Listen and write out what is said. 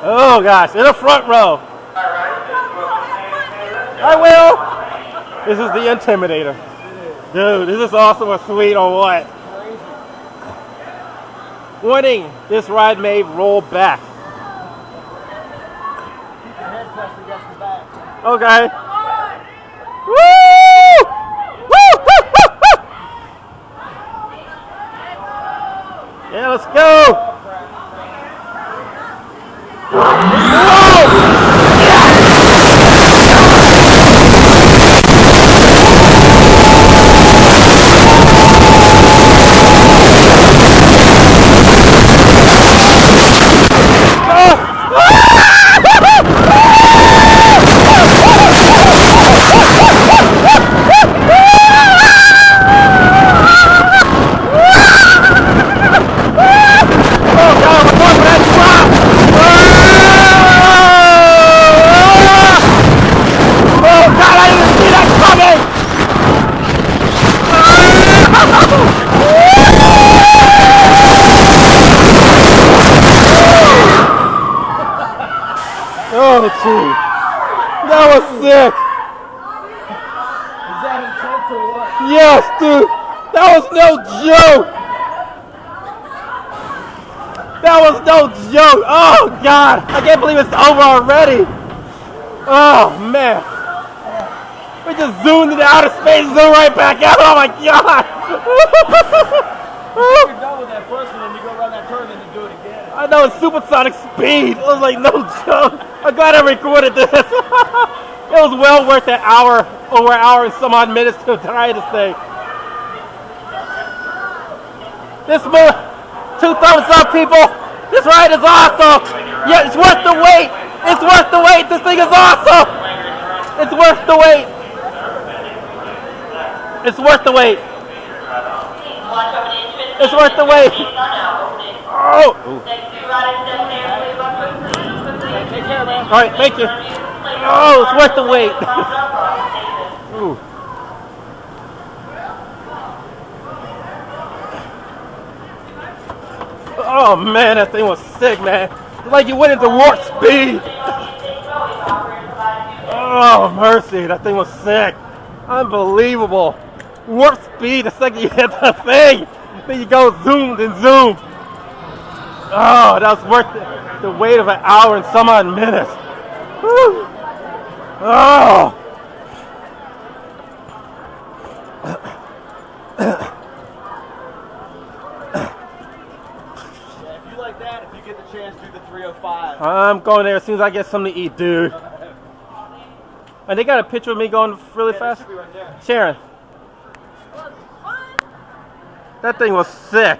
Oh gosh, in the front row. I will. This is the Intimidator. Dude, this is awesome or sweet or what? Warning, this ride may roll back. Keep your head pressed against the back. Okay. Woo! Woo! Woo! Woo! Woo! Yeah, let's go. Oh, gee. That was sick. Is that intense or what? Yes, dude. That was no joke. That was no joke. Oh, God. I can't believe it's over already. Oh, man. We just zoomed into outer space and zoomed right back out. Oh, my God. You're done with that first one, and you go around that turn and you do it again. I know it's supersonic speed. It was like no joke. I'm glad I recorded this. It was well worth an hour, over an hour and some odd minutes to try this thing. This movie, 2 thumbs up, people. This ride is awesome. Yeah, it's worth the wait. It's worth the wait. This thing is awesome. It's worth the wait. It's worth the wait. It's worth the wait. Oh. Take care, man. All right, thank you. Oh, it's worth the wait. Ooh. Oh man, that thing was sick, man. It's like you went into warp speed. Oh mercy, that thing was sick. Unbelievable. Warp speed the second you hit the thing. Then you go zoomed and zoomed. Oh, that was worth the wait of an hour and some odd minutes. Woo. Oh. Yeah, if you like that, if you get the chance, do the 305. I'm going there as soon as I get something to eat, dude. And they got a picture of me going really fast? Should be right there. Sharon. That thing was sick.